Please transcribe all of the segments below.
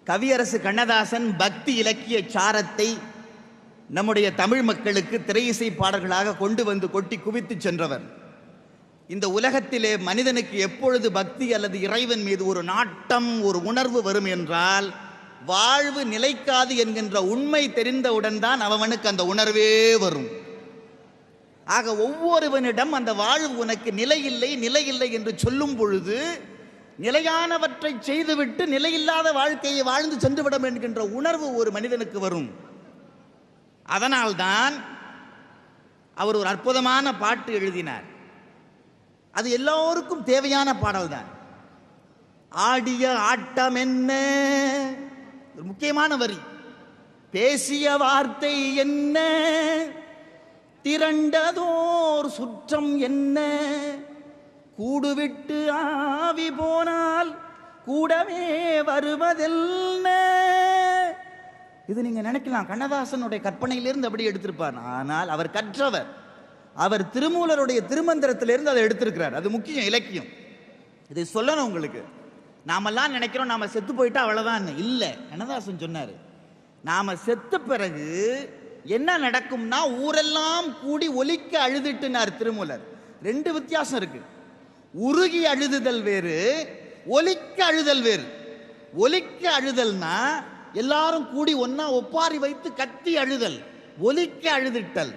கவியரசு கண்ணதாசன் பக்தி இலக்கிய சாரத்தை நம்முடைய தமிழ் மக்களுக்கு திரையிசை பாடல்களாக கொண்டு வந்து கொட்டி குவித்து சென்றவர். இந்த உலகத்திலே மனிதனுக்கு எப்பொழுது பக்தி அல்லது இறைவன் மீது ஒரு நாட்டம், ஒரு உணர்வு வரும் என்றால் வாழ்வு நிலைக்காது என்கின்ற உண்மை தெரிந்தவுடன் தான் அவனுக்கு அந்த உணர்வே வரும். ஆக ஒவ்வொருவனிடம் அந்த வாழ்வு உனக்கு நிலையில்லை நிலையில்லை என்று சொல்லும் பொழுது நிலையானவற்றை செய்துவிட்டு நிலையில்லாத வாழ்க்கையை வாழ்ந்து சென்றுவிடும் என்கின்ற உணர்வு ஒரு மனிதனுக்கு வரும். அதனால்தான் அவர் ஒரு அற்புதமான பாட்டு எழுதினார். அது எல்லோருக்கும் தேவையான பாடல் தான். ஆடிய ஆட்டம் என்ன, ஒரு முக்கியமான வரி. பேசிய வார்த்தை என்ன, திரண்டதோர் சுற்றம் என்ன, கூடுவிட்டு ஆவி போனால் கூடவே வருவதெல்ல. இது நீங்க நினைக்கலாம் கண்ணதாசனுடைய கற்பனையிலிருந்து அப்படி எடுத்திருப்பார். ஆனால் அவர் கற்றவர். அவர் திருமூலருடைய திருமந்திரத்திலிருந்து அதை எடுத்திருக்கிறார். அது முக்கியம், இலக்கியம். இதை சொல்லணும் உங்களுக்கு. நாமெல்லாம் நினைக்கிறோம் நாம செத்து போயிட்டா அவ்வளவுதான். இல்லை, கண்ணதாசன் சொன்னார், நாம செத்த பிறகு என்ன நடக்கும்னா ஊரெல்லாம் கூடி ஒலிக்க அழுதுட்டுனார் திருமூலர். ரெண்டு வித்தியாசம் இருக்கு. உருகி அழுதுதல் வேறு, ஒலிக்க அழுதல் வேறு. ஒலிக்க அழுதல்னா எல்லாரும் கூடி ஒன்னா ஒப்பாரி வைத்து கத்தி அழுதல். ஒலிக்க அழுதிட்டல்.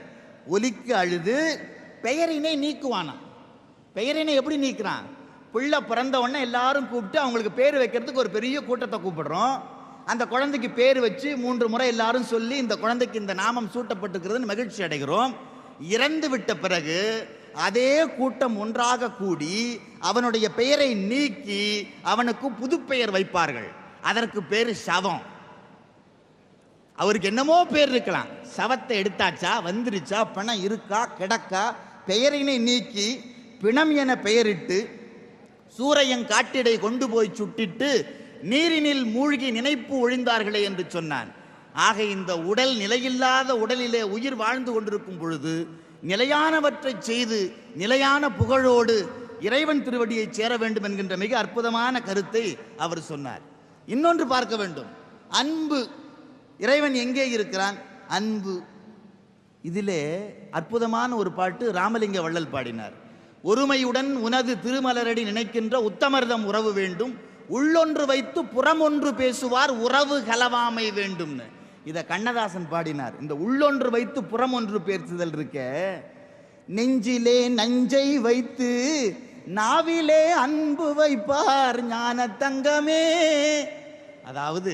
ஒலிக்க அழுது பெயரினை நீக்குவானா. பெயரினை எப்படி நீக்கிறான்? பிள்ளை பிறந்த உடனே எல்லாரும் கூப்பிட்டு அவங்களுக்கு பேர் வைக்கிறதுக்கு ஒரு பெரிய கூட்டத்தை கூப்பிடுறோம். அந்த குழந்தைக்கு பேர் வச்சு 3 முறை எல்லாரும் சொல்லி இந்த குழந்தைக்கு இந்த நாமம் சூட்டப்பட்டிருக்கிறதுன்னு மகிழ்ச்சி அடைகிறோம். இறந்து விட்ட பிறகு அதே கூட்டம் ஒன்றாக கூடி அவனுடைய பெயரை நீக்கி அவனுக்கு புது பெயர் வைப்பார்கள். அதற்கு பேரு சவம். அவருக்கு என்னமோ பேர் இருக்கலாம். சவத்தை எடுத்தாச்சா, வந்துருச்சா, பணம் இருக்கா, கிடக்கா, பெயரினை நீக்கி பிணம் என பெயரிட்டு சூரையன் காட்டிடை கொண்டு போய் சுட்டிட்டு நீரினில் மூழ்கி நினைப்பு ஒழிந்தார்களே என்று சொன்னான். ஆக இந்த உடல் நிலையில்லாத உடலிலே உயிர் வாழ்ந்து கொண்டிருக்கும் பொழுது நிலையானவற்றை செய்து நிலையான புகழோடு இறைவன் திருவடியை சேர வேண்டும் என்கின்ற மிக அற்புதமான கருத்தை அவர் சொன்னார். இன்னொன்று பார்க்க வேண்டும், அன்பு. இறைவன் எங்கே இருக்கிறான்? அன்பு. இதிலே அற்புதமான ஒரு பாட்டு ராமலிங்க வள்ளல் பாடினார். ஒருமையுடன் உனது திருமலரடி நினைக்கின்ற உத்தமர்தம் உறவு வேண்டும், உள்ளொன்று வைத்து புறமொன்று பேசுவார் உறவு கலவாமை வேண்டும்னு. இதை கண்ணதாசன் பாடினார். இந்த உள்ளொன்று வைத்து புறமொன்று பேசுதல் இருக்க, நெஞ்சிலே நஞ்சை வைத்து நாவிலே அன்பு வைப்பார் ஞான தங்கமே. அதாவது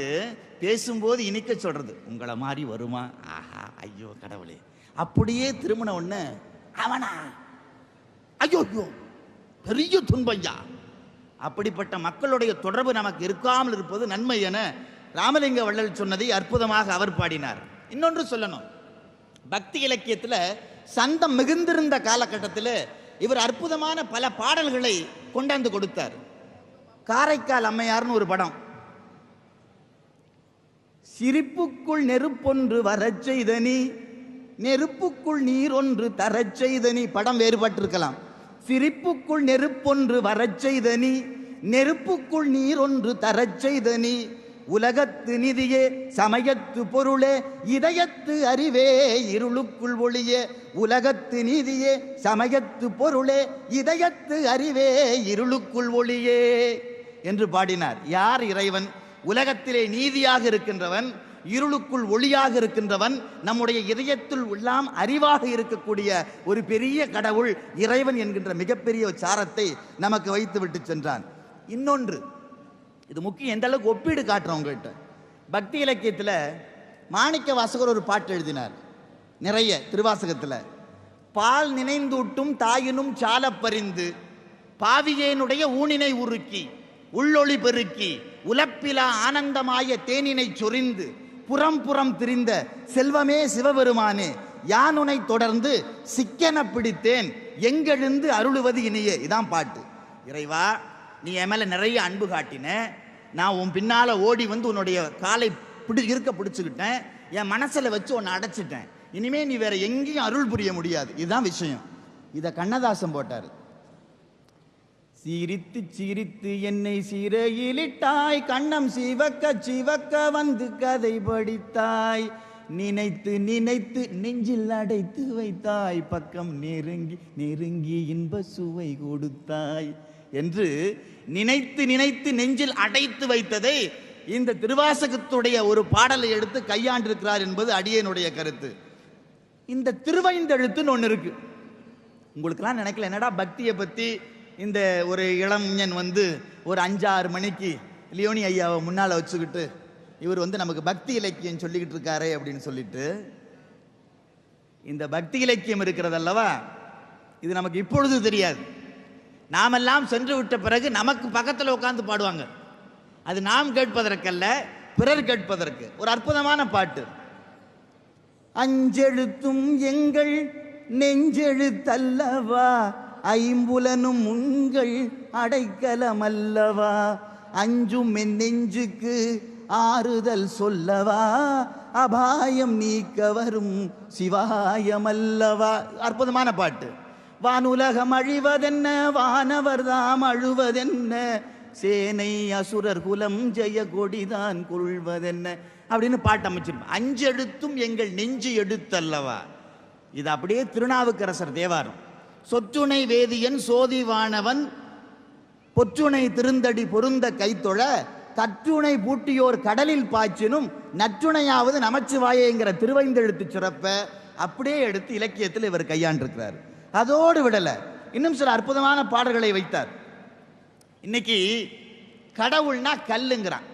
பேசும்போது இனிக்க சொல்றது. உங்களை மாதிரி வருமா? ஆஹா, ஐயோ கடவுளே. அப்படியே திருமண ஒண்ணு அவனா, ஐயோ ஐயோ பெரிய துன்பையா. அப்படிப்பட்ட மக்களுடைய தொடர்பு நமக்கு இருக்காமல் இருப்பது நன்மை என ராமலிங்க வள்ளல் சொன்னதை அற்புதமாக அவர் பாடினார். இன்னொன்று சொல்லணும், பக்தி இலக்கியத்தில் சந்தம் மிகுந்திருந்த காலகட்டத்தில் இவர் அற்புதமான பல பாடல்களை கொண்டாந்து கொடுத்தார். காரைக்கால் அம்மையார்னு ஒரு படம். சிரிப்புக்குள் நெருப்பொன்று வரச் செய்தனி, நெருப்புக்குள் நீர் ஒன்று தரச் செய்தனி. படம் வேறுபட்டிருக்கலாம். சிரிப்புக்குள் நெருப்பொன்று வரச் செய்தனி, நெருப்புக்குள் நீர் ஒன்று தரச் செய்தனி, உலகத்து நிதியே சமயத்து பொருளே இதயத்து அறிவே இருளுக்குள் ஒளியே, உலகத்து நீதியே சமயத்து பொருளே இதயத்து அறிவே இருளுக்குள் ஒளியே என்று பாடினார். யார் இறைவன்? உலகத்திலே நீதியாக இருக்கின்றவன், இருளுக்குள் ஒளியாக இருக்கின்றவன், நம்முடைய இதயத்தில் எல்லாம் அறிவாக இருக்கக்கூடிய ஒரு பெரிய கடவுள் இறைவன் என்கின்ற மிகப்பெரிய சாரத்தை நமக்கு வைத்து விட்டு சென்றான். இன்னொன்று, இது முக்கியம், எந்த அளவுக்கு ஒப்பீடு காட்டுறோம் உங்கள்கிட்ட. பக்தி இலக்கியத்தில் மாணிக்க வாசகர் ஒரு பாட்டு எழுதினார் நிறைய திருவாசகத்தில். பால் நினைந்தூட்டும் தாயினும் சால பறிந்து பாவியேனுடைய ஊனினை உருக்கி உள்ளொளி பெருக்கி உலப்பிலா ஆனந்தமாய தேனினை சொரிந்து புறம் புறம் திரிந்த செல்வமே சிவபெருமானே யானுனை தொடர்ந்து சிக்கென பிடித்தேன் எங்கெழுந்து அருளுவது இனியே. இதான் பாட்டு. இறைவா, நீ என் மேல நிறைய அன்பு காட்டின, நான் உன் பின்னால ஓடி வந்து உன்னுடைய காலை இருக்க பிடிச்சுக்கிட்டேன், என் மனசுல வச்சு உன்னை அடைச்சிட்டேன், இனிமே நீ வேற எங்கேயும் அருள் புரிய முடியாது. இதுதான் விஷயம். இதை கண்ணதாசன் போட்டார். சிரித்து சிரித்து என்னை சிறையிலிட்டாய், கண்ணம் சிவக்க சிவக்க வந்து கதை படித்தாய், நினைத்து நினைத்து நெஞ்சில் அடைத்து வைத்தாய், பக்கம் நெருங்கி நெருங்கி இன்ப சுவை கொடுத்தாய் என்று நினைத்து நினைத்து நெஞ்சில் அடைத்து வைத்ததை இந்த திருவாசகத்துடைய ஒரு பாடலை எடுத்து கையாண்டிருக்கிறார் என்பது அடியனுடைய கருத்து. இந்த திருவைந்தெழுத்துன்னு ஒன்று இருக்கு. உங்களுக்கெல்லாம் நினைக்கல என்னடா பக்தியை பற்றி இந்த ஒரு இளஞன் வந்து ஒரு 5-6 மணிக்கு லியோனி ஐயாவை முன்னால் வச்சுக்கிட்டு இவர் வந்து நமக்கு பக்தி இலக்கியம் சொல்லிக்கிட்டு இருக்காரே அப்படின்னு சொல்லிட்டு, இந்த பக்தி இலக்கியம் இருக்கிறது அல்லவா, இது நமக்கு இப்பொழுது தெரியாது. நாமெல்லாம் சென்று விட்ட பிறகு நமக்கு பக்கத்தில் உட்கார்ந்து பாடுவாங்க. அது நாம் கேட்பதற்கல்ல, பிறர் கேட்பதற்கு. ஒரு அற்புதமான பாட்டு. அஞ்செழுத்தும் எங்கள் நெஞ்செழுத்தல்லவா, ஐம்புலனும் உங்கள் அடைக்கலமல்லவா, அஞ்சும் என் நெஞ்சுக்கு ஆறுதல் சொல்லவா, அபாயம் நீக்க வரும் சிவாயமல்லவா. அற்புதமான பாட்டு. வானுலகம் அழிவதென்ன, வானவர்தாம் அழுவதென்ன, சேனை அசுரர் குலம் ஜெய கொடிதான் கொள்வதென்ன அப்படின்னு பாட்டு அமைச்சிருப்போம். அஞ்செழுத்தும் எங்கள் நெஞ்சு எடுத்தல்லவா. இது அப்படியே திருநாவுக்கரசர் தேவாரம். சொற்றுணை வேதியன் சோதிவானவன் பொற்றுணை திருந்தடி பொருந்த கைத்தொழ, கற்றுணை பூட்டியோர் கடலில் பாய்ச்சினும் நற்றுணையாவது நமச்சிவாயேங்கிற திருவைந்தெழுத்து சிறப்ப அப்படியே எடுத்து இலக்கியத்தில் இவர் கையாண்டிருக்கிறார். அதோடு விடல, இன்னும் சில அற்புதமான பாடல்களை வைத்தார். இன்னைக்கு கடவுள்னா கல்லுங்கிறான்.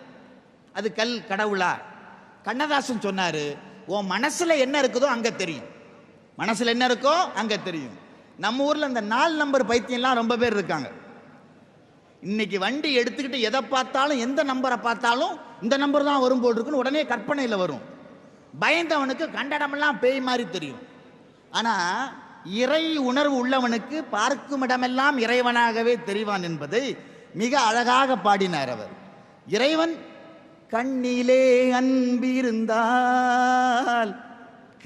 அது கல் கடவுளா? கண்ணதாசன் சொன்னாரு, உன் மனசுல என்ன இருக்குதோ அங்க தெரியும். மனசுல என்ன இருக்கோ அங்க தெரியும். நம்ம ஊர்ல இந்த 4 நம்பர் பைத்தியம்லாம் ரொம்ப பேர் இருக்காங்க. இன்னைக்கு வண்டி எடுத்துக்கிட்டு எதை பார்த்தாலும், எந்த நம்பரை பார்த்தாலும் இந்த நம்பர் தான் வரும் போல் இருக்குன்னு உடனே கற்பனையில் வரும். பயந்தவனுக்கு கண்டடமெல்லாம் பேய் மாதிரி தெரியும். ஆனா இறை உணர்வு உள்ளவனுக்கு பார்க்கும் இடமெல்லாம் இறைவனாகவே தெரிவான் என்பதை மிக அழகாக பாடினார் அவர். இறைவன் கண்ணிலே அன்பிருந்தால்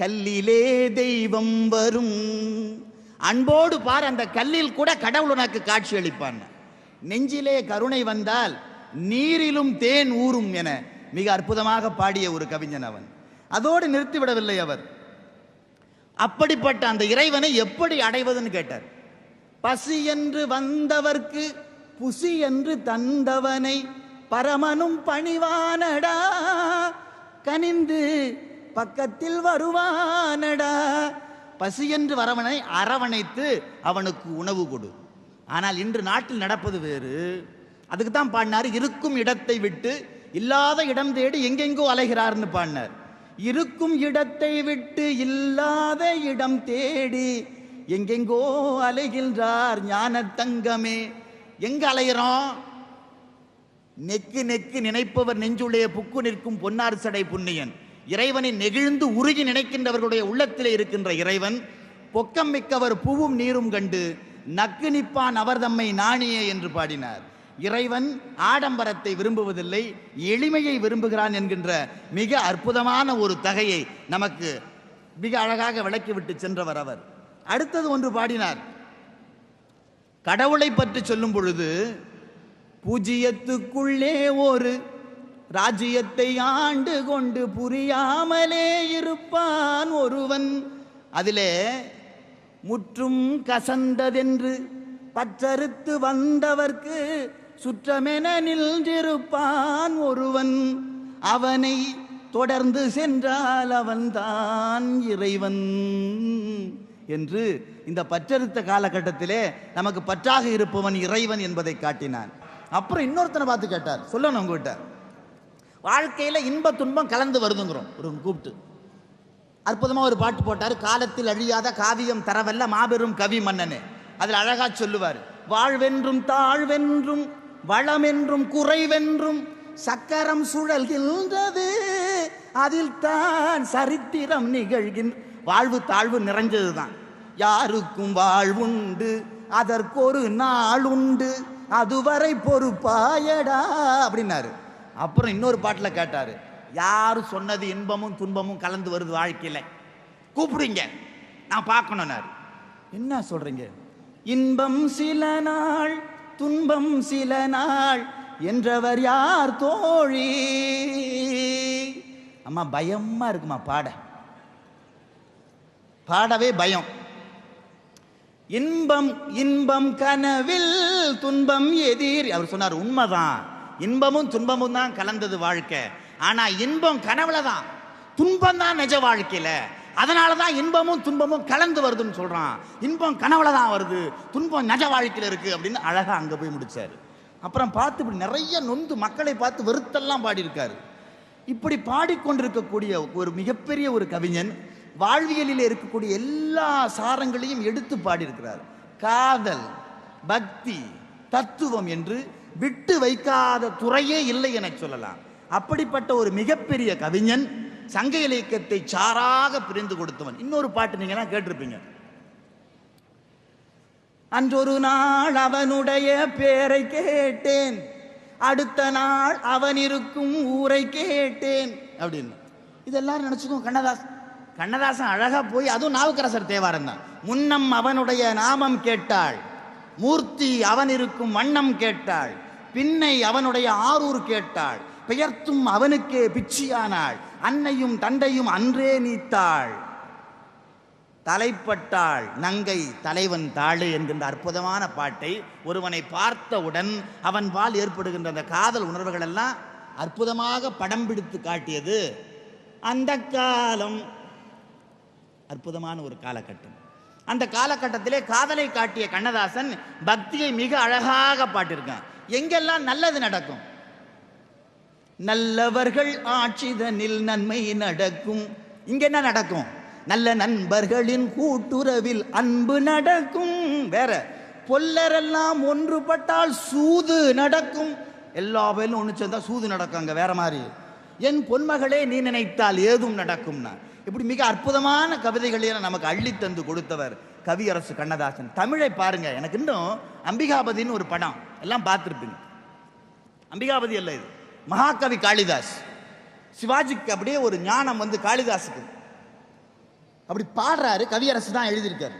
கல்லிலே தெய்வம் வரும். அன்போடு பார், அந்த கல்லில் கூட கடவுள் உனக்கு காட்சி அளிப்பான். நெஞ்சிலே கருணை வந்தால் நீரிலும் தேன் ஊறும் என மிக அற்புதமாக பாடிய ஒரு கவிஞன் அவன். அதோடு நிறுத்திவிடவில்லை அவர். அப்படிப்பட்ட அந்த இறைவனை எப்படி அடைவதுன்னு கேட்டார். பசி என்று வந்தவர்க்கு புசி என்று தந்தவனை பரமனும் பணிவானடா, கனிந்து பக்கத்தில் வருவானடா. பசி என்று வரவனை அரவணைத்து அவனுக்கு உணவு கொடு. ஆனால் இன்று நாட்டில் நடப்பது வேறு. அதுக்கு தான் பாடினார், இருக்கும் இடத்தை விட்டு இல்லாத இடம் தேடி எங்கெங்கோ அலைகிறார்னு பாடினார். இருக்கும் இடத்தை விட்டு இல்லாத இடம் தேடி எங்கெங்கோ அலைகின்றார் ஞான தங்கமே. எங்க அலைகிறோம்? நெக்கு நெக்கு நினைப்பவர் நெஞ்சுடைய புக்கு நிற்கும் பொன்னார் சடை புண்ணியன். இறைவனை நெகிழ்ந்து உருகி நினைக்கின்றவர்களுடைய உள்ளத்திலே இருக்கின்ற இறைவன் பொக்கம் மிக்கவர் பூவும் நீரும் கண்டு நக்கு நிப்பான் அவர் தம்மை நாணியே என்று பாடினார். இறைவன் ஆடம்பரத்தை விரும்புவதில்லை, எளிமையை விரும்புகிறான் என்கின்ற மிக அற்புதமான ஒரு தகையை நமக்கு மிக அழகாக விளக்கிவிட்டு சென்றவர் அவர். அடுத்தது ஒன்று பாடினார். கடவுளை பற்றி சொல்லும் பொழுது, பூஜ்ஜியத்துக்குள்ளே ஒரு ராஜ்யத்தை ஆண்டு கொண்டு புரியாமலே இருப்பான் ஒருவன், அதிலே முற்றும் கசந்ததென்று பற்றறுத்து வந்தவர்க்கு சுற்றமென நின்றிருப்பான் ஒருவன், அவனை தொடர்ந்து சென்றால் அவன்தான் இறைவன் என்று இந்த பற்றறுத்த காலகட்டத்திலே நமக்கு பற்றாக இருப்பவன் இறைவன் என்பதை காட்டினான். அப்புறம் இன்னொருத்தனை பார்த்து கேட்டார், சொல்லணும் உங்ககிட்ட, வாழ்க்கையில இன்ப துன்பம் கலந்து வருதுங்கிறோம். ஒரு கூப்பிட்டு அற்புதமா ஒரு பாட்டு போட்டார். காலத்தில் அழியாத காவியம் தரவல்ல மாபெரும் கவி மன்னனே. அதில் அழகா சொல்லுவார், வாழ்வென்றும் தாழ்வென்றும் வளமென்றும் குறைவென்றும் சக்கரம் சுழல்கின்றது, அதில் தான் சரித்திரம் நிகழ்கின்ற. வாழ்வு தாழ்வு நிறைஞ்சதுதான். யாருக்கும் வாழ்வுண்டு அதற்கொரு நாள் உண்டு, அதுவரை பொறுப்பாயடா அப்படின்னாரு. அப்புறம் இன்னொரு பாட்டில் கேட்டாரு, யாரு சொன்னது இன்பமும் துன்பமும் கலந்து வருது வாழ்க்கையில, கூப்பிடுங்க நான் பார்க்கணும்னாரு. என்ன சொல்றீங்க? இன்பம் சில நாள் துன்பம் சில நாள் என்றவர் யார் தோழி. அம்மா பயமா இருக்குமா பாடவே பயம். இன்பம் இன்பம் கனவில் துன்பம் எதிர். அவர் சொன்னார் உண்மைதான், இன்பமும் துன்பமும் தான் கலந்தது வாழ்க்கை. ஆனா இன்பம் கனவுல தான், துன்பம் தான் நிஜ வாழ்க்கையில. அதனாலதான் இன்பமும் துன்பமும் கலந்து வருதுன்னு சொல்றான். இன்பம் கனவுல தான் வருது, துன்பம் நிஜ வாழ்க்கையில இருக்கு அப்படின்னு அழகா அங்க போய் முடிச்சாரு. அப்புறம் பார்த்து இப்படி நிறைய நொந்து மக்களை பார்த்து வெறுத்தெல்லாம் பாடியிருக்காரு. இப்படி பாடிக்கொண்டிருக்கக்கூடிய ஒரு மிகப்பெரிய ஒரு கவிஞன் வாழ்வியலில் இருக்கக்கூடிய எல்லா சாரங்களையும் எடுத்து பாடியிருக்கிறார். காதல், பக்தி, தத்துவம் என்று விட்டு வைக்காத துறையே இல்லை என சொல்லலாம். அப்படிப்பட்ட ஒரு மிகப்பெரிய கவிஞன் சங்க இலக்கியத்தை சாராக பிரிந்து கொடுத்தவன். இன்னொரு பாட்டு நீங்க எல்லாம் கேட்டிருப்பீங்க. அன்றொரு நாள் அவனுடைய பேரை கேட்டேன், அடுத்த நாள் அவன் இருக்கும் ஊரை கேட்டேன் அப்படின்னு. இதெல்லாம் நினைச்சுக்கோ. கண்ணதாசன் அழகா போய், அதுவும் நாவுக்கரசர் தேவாரம் தான். முன்னம் அவனுடைய நாமம் கேட்டாள், மூர்த்தி அவன் இருக்கும் வண்ணம் கேட்டாள், பின்னை அவனுடைய ஆரூர் கேட்டாள், பெயர்த்தும் அவனுக்கே பிச்சியானாள், அன்னையும் தந்தையும் அன்றே நீத்தாள், தலைப்பட்டாள் நங்கை தலைவன் தாழே என்கின்ற அற்புதமான பாட்டை ஒருவனை பார்த்தவுடன் அவன் பால் ஏற்படுகின்ற அந்த காதல் உணர்வுகள் எல்லாம் அற்புதமாக படம் பிடித்து காட்டியது அந்த காலம். அற்புதமான ஒரு காலகட்டம். அந்த காலகட்டத்திலே காதலை காட்டிய கண்ணதாசன் பக்தியை மிக அழகாக பாட்டிருக்கான். எங்கெல்லாம் நல்லது நடக்கும், நல்லவர்கள் ஆட்சிதனில் நன்மை நடக்கும். இங்க என்ன நடக்கும்? நல்ல நண்பர்களின் கூட்டுறவில் அன்பு நடக்கும். வேற பொல்லரெல்லாம் ஒன்றுபட்டால் சூது நடக்கும். எல்லா பேரும் ஒன்று சேர்ந்தா சூது நடக்கும். அங்க வேற மாதிரி. என் பொன்மகளே நீ நினைத்தால் ஏதும் நடக்கும்னா இப்படி மிக அற்புதமான கவிதைகளை நமக்கு அள்ளி தந்து கொடுத்தவர் கவியரசு கண்ணதாசன். தமிழை பாருங்க. எனக்கு இன்னும் அம்பிகாபதினு ஒரு படம் எல்லாம் பார்த்துருப்பீங்க. அம்பிகாபதி அல்ல, இது மகாகவி காளிதாஸ். சிவாஜிக்கு அப்படியே ஒரு ஞானம் வந்து காளிதாசுக்கு அப்படி பாடுறாரு. கவியரசு தான் எழுதியிருக்காரு.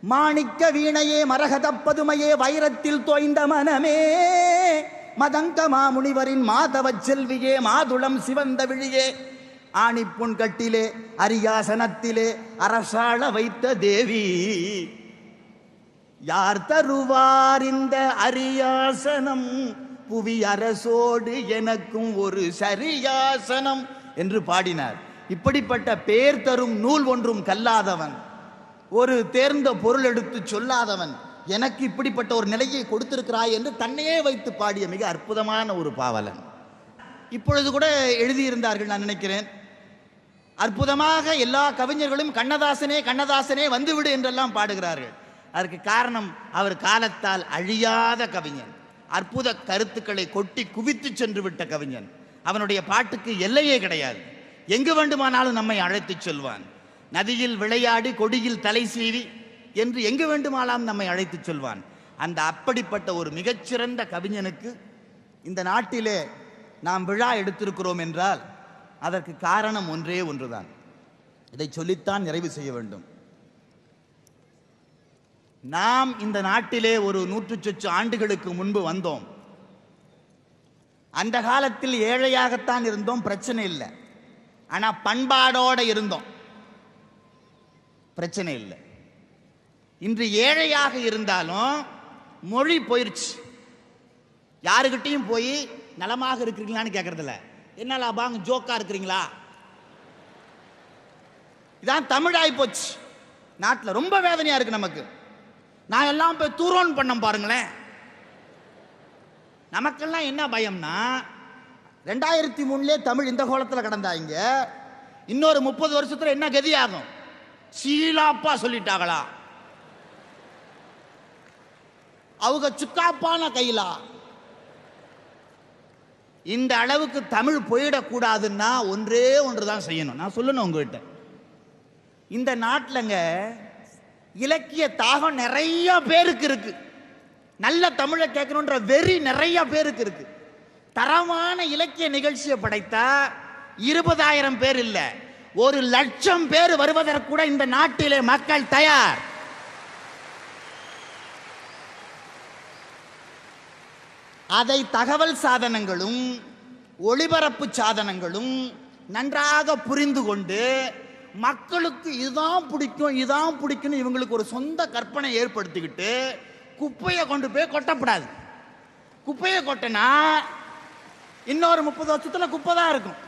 மாணிக்க வீணையே மரகத பதுமையே வைரத்தில் தோய்ந்த மனமே மதங்க மாமுனிவரின் மாதவ செல்வியே மாதுளம் சிவந்த விழியே ஆணிப்புண் கட்டிலே அரியாசனத்திலே அரசாள வைத்த தேவி யார் தருவார் இந்த அரியாசனம் புவி அரசோடு எனக்கும் ஒரு சரியாசனம் என்று பாடினார். இப்படிப்பட்ட பேர் தரும் நூல் ஒன்றும் கல்லாதவன், ஒரு தேர்ந்த பொருள் எடுத்து சொல்லாதவன், எனக்கு இப்படிப்பட்ட ஒரு நிலையை கொடுத்திருக்கிறாய் என்று தன்னையே வைத்து பாடிய மிக அற்புதமான ஒரு பாவலன். இப்பொழுது கூட எழுதியிருந்தார்கள் நான் நினைக்கிறேன். அற்புதமாக எல்லா கவிஞர்களும் கண்ணதாசனே கண்ணதாசனே வந்துவிடு என்றெல்லாம் பாடுகிறார்கள். அதற்கு காரணம் அவர் காலத்தால் அழியாத கவிஞன், அற்புத கருத்துக்களை கொட்டி குவித்து சென்று விட்ட கவிஞன். அவனுடைய பாட்டுக்கு எல்லையே கிடையாது. எங்கு வேண்டுமானாலும் நம்மை அழைத்து செல்வான். நதியில் விளையாடி கொடியில் தலை சீவி என்று எங்கு வேண்டுமானாலும் நம்மை அழைத்து செல்வான். அந்த அப்படிப்பட்ட ஒரு மிகச்சிறந்த கவிஞனுக்கு இந்த நாட்டிலே நாம் விழா எடுத்திருக்கிறோம் என்றால் அதற்கு காரணம் ஒன்றே ஒன்றுதான். இதை சொல்லித்தான் நிறைவு செய்ய வேண்டும். நாம் இந்த நாட்டிலே ஒரு 100 சொச்ச ஆண்டுகளுக்கு முன்பு வந்தோம். அந்த காலத்தில் ஏழையாகத்தான் இருந்தோம், பிரச்சனை இல்லை. ஆனா பண்பாடோட இருந்தோம், பிரச்சனை இல்லை. இன்று ஏழையாக இருந்தாலும் மொழி போயிருச்சு. யாருக்கிட்டையும் போய் நலமாக இருக்கிறீங்களான்னு கேட்கறதில்ல. என்ன லாபம், ஜோக்கா இருக்கிறீங்களா? இதான் தமிழாய் போச்சு. நாட்டில் ரொம்ப வேதனையா இருக்கு நமக்கு. நான் எல்லாம் போய் தூரோன் பண்ண பாருங்களேன். நமக்கெல்லாம் என்ன பயம்னா 2003 தமிழ் இந்த கோலத்தில் கடந்தாங்க. இன்னொரு 30 வருஷத்துல என்ன கதி ஆகும்? சீலாப்பா சொல்லிட்டாங்களா, அவங்க சுக்காப்பான கையிலா. இந்த அளவுக்கு தமிழ் போயிடக்கூடாதுன்னா ஒன்றே ஒன்றுதான் செய்யணும். நான் சொல்லணும் உங்ககிட்ட, இந்த நாட்டிலங்க இலக்கிய தாகம் நிறைய பேருக்கு இருக்கு. நல்ல தமிழை கேட்கணுன்ற வெறி நிறைய பேருக்கு இருக்கு. தரமான இலக்கிய நிகழ்ச்சியை படைத்தா 20,000 பேர் இல்ல, 1,00,000 பேர் வருவதற்கு கூட இந்த நாட்டிலே மக்கள் தயார். அதை தகவல் சாதனங்களும் ஒளிபரப்பு சாதனங்களும் நன்றாக புரிந்து கொண்டு மக்களுக்கு இதுதான் பிடிக்கும் இதான் பிடிக்கும் இவங்களுக்கு ஒரு சொந்த கற்பனை ஏற்படுத்திக்கிட்டு குப்பையை கொண்டு போய் கொட்டப்படாது. குப்பையை கொட்டினா இன்னொரு 30 வருஷத்துல குப்பை தான் இருக்கும்.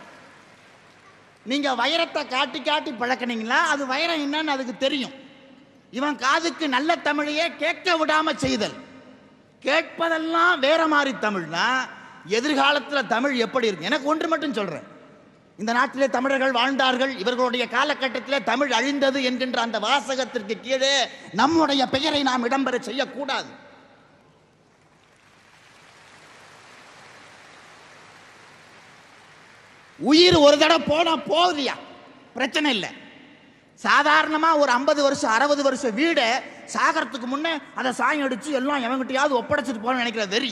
நீங்க வைரத்தை காட்டி காட்டி பழக்கினீங்களா அது வைரம் என்னன்னு அதுக்கு தெரியும். இவன் காதுக்கு நல்ல தமிழையே கேட்க விடாம செய்தல், கேட்பதெல்லாம் வேற மாதிரி தமிழ்னா எதிர்காலத்தில் தமிழ் எப்படி இருக்கு? எனக்கு ஒன்று மட்டும் சொல்றேன், இந்த நாட்டிலே தமிழர்கள் வாழ்ந்தார்கள், இவர்களுடைய காலகட்டத்திலே தமிழ் அழிந்தது என்கின்ற அந்த வாசகத்திற்கு கீழே நம்முடைய பெயரை நாம் இடம்பெற செய்யக்கூடாது. உயிர் ஒரு தடவை போனா போகுதியா, பிரச்சனை இல்லை. சாதாரணமா ஒரு 50 வருஷம் 60 வருஷம் வீடை சாகரத்துக்கு முன்னே அதை சாயம் அடிச்சு எல்லாம் எவங்கிட்டையாவது ஒப்படைச்சிட்டு போன நினைக்கிற வெறி.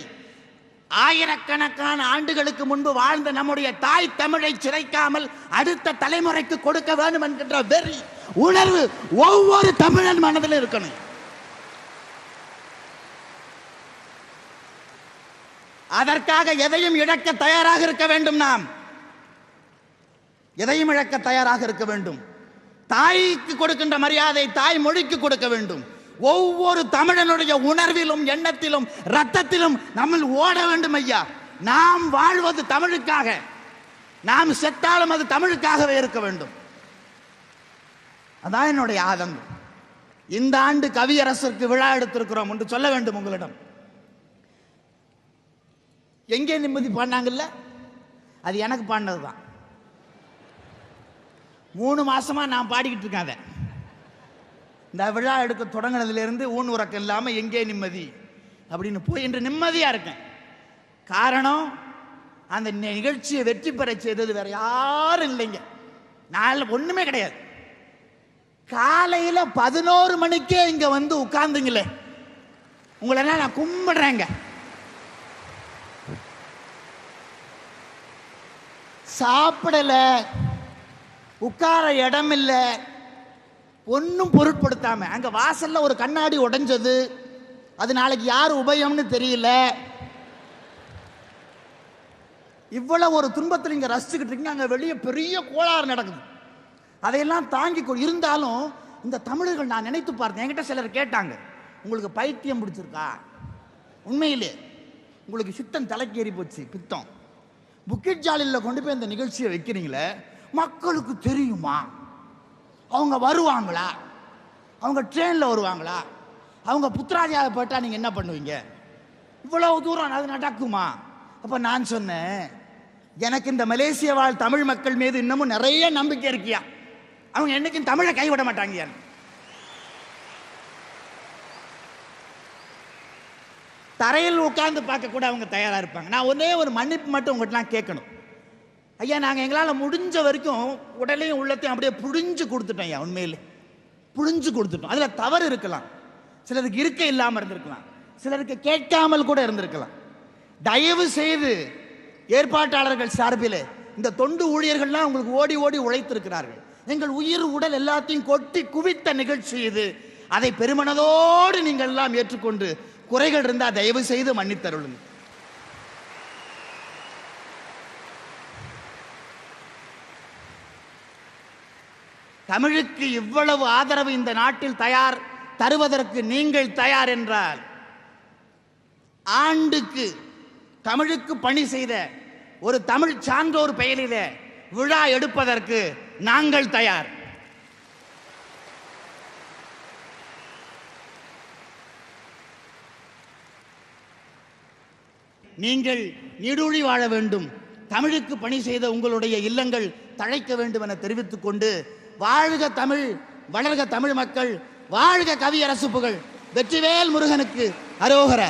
ஆயிரக்கணக்கான ஆண்டுகளுக்கு முன்பு வாழ்ந்த நம்முடைய தாய் தமிழை சிதைக்காமல் அடுத்த தலைமுறைக்கு கொடுக்க வேண்டும் என்கின்ற வெறி உணர்வு ஒவ்வொரு தமிழன் மனதில் இருக்கணும். அதற்காக எதையும் இழக்க தயாராக இருக்க வேண்டும். நாம் எதையும் இழக்க தயாராக இருக்க வேண்டும். தாய்க்கு கொடுக்கின்ற மரியாதை தாய் மொழிக்கு கொடுக்க வேண்டும். ஒவ்வொரு தமிழனுடைய உணர்விலும் எண்ணத்திலும் ரத்தத்திலும் நம்ம ஓட வேண்டும். ஐயா, நாம் வாழ்வது தமிழுக்காக, நாம் செத்தாலும் அது தமிழுக்காகவே இருக்க வேண்டும். அதான் என்னுடைய ஆதங்கம். இந்த ஆண்டு கவியரசருக்கு விழா எடுத்திருக்கிறோம் என்று சொல்ல வேண்டும் உங்களிடம். எங்கே நிம்மதி பாடினாங்கல்ல, அது எனக்கு பாடினதுதான். 3 மாசமா நான் பாடிக்கிட்டு இருக்கேன். அதை இந்த விழா எடுக்க தொடங்கினதுலேருந்து ஊன் உறக்கம் இல்லாமல் எங்கே நிம்மதி அப்படின்னு போய் இன்று நிம்மதியா இருக்கேன். காரணம், அந்த நிகழ்ச்சியை வெற்றி பெற செய்தது வேற யாரும் இல்லைங்க. நான் ஒண்ணுமே கிடையாது. காலையில 11 மணிக்கே இங்க வந்து உட்கார்ந்துங்களே, உங்களை நான் கும்பிடுறேங்க. சாப்பிடல, உட்கார இடம் இல்லை, ஒன்னும் பொருட்படுத்தாம அங்க வாசல்ல ஒரு கண்ணாடி உடைஞ்சது, அது நாளைக்கு யார் உபயம்னு தெரியல. இவ்வளவு ஒரு துன்பத்தில் இங்க ரசிச்சுக்கிட்டு இருக்கீங்க. அங்க வெளியே பெரிய கோளாறு நடக்குது. அதையெல்லாம் தாங்கி இருந்தாலும் இந்த தமிழர்கள் நான் நினைத்து பார்த்தேன். என்கிட்ட சிலர் கேட்டாங்க, உங்களுக்கு பைத்தியம் பிடிச்சிருக்கா? உண்மையிலே உங்களுக்கு சித்தம் தலைக்கு ஏறி போச்சு, பித்தம். புக்கிட் ஜாலியில் கொண்டு போய் இந்த நிகழ்ச்சியை வைக்கிறீங்களே, மக்களுக்கு தெரியுமா? அவங்க வருவாங்களா? அவங்க ட்ரெயினில் வருவாங்களா? அவங்க புத்ராஜாவை போட்டா நீங்க என்ன பண்ணுவீங்க? இவ்வளவு தூரம் அது நடக்குமா? அப்ப நான் சொன்னேன், எனக்கு இந்த மலேசிய வாழ் தமிழ் மக்கள் மீது இன்னமும் நிறைய நம்பிக்கை இருக்கியா. அவங்க என்னைக்கும் தமிழை கைவிட மாட்டாங்க. தரையில் உட்கார்ந்து பார்க்க கூட அவங்க தயாரா இருப்பாங்க. நான் ஒரே ஒரு மன்னிப்பு மட்டும் உங்கள்கிட்ட கேட்கணும். ஐயா, நாங்கள் எங்களால் முடிஞ்ச வரைக்கும் உடலையும் உள்ளத்தையும் அப்படியே புழிஞ்சு கொடுத்துட்டோம். ஐயா, உண்மையிலே புழிஞ்சு கொடுத்துட்டோம். அதில் தவறு இருக்கலாம், சிலருக்கு இருக்க இல்லாமல் இருந்திருக்கலாம், சிலருக்கு கேட்காமல் கூட இருந்திருக்கலாம். தயவு செய்து ஏற்பாட்டாளர்கள் சார்பில் இந்த தொண்டு ஊழியர்கள்லாம் உங்களுக்கு ஓடி ஓடி உழைத்திருக்கிறார்கள். எங்கள் உயிர் உடல் எல்லாத்தையும் கொட்டி குவித்த நிகழ்ச்சி இது. அதை பெருமனதோடு நீங்கள் எல்லாம் ஏற்றுக்கொண்டு குறைகள் இருந்தால் தயவு செய்து மன்னித்தருளுங்க. தமிழுக்கு இவ்வளவு ஆதரவு இந்த நாட்டில் தயார் தருவதற்கு நீங்கள் தயார் என்றால், ஆண்டுக்கு தமிழுக்கு பணி செய்த ஒரு தமிழ் சான்றோர் பெயரிலே விழா எடுப்பதற்கு நாங்கள் தயார். நீங்கள் நீடூழி வாழ வேண்டும், தமிழுக்கு பணி செய்த உங்களுடைய இல்லங்கள் தழைக்க வேண்டும் என தெரிவித்துக் கொண்டு, வாழ்க தமிழ், வளர்க தமிழ் மக்கள், வாழ்க கவியரசு புகழ், வெற்றிவேல் முருகனுக்கு அரோகர.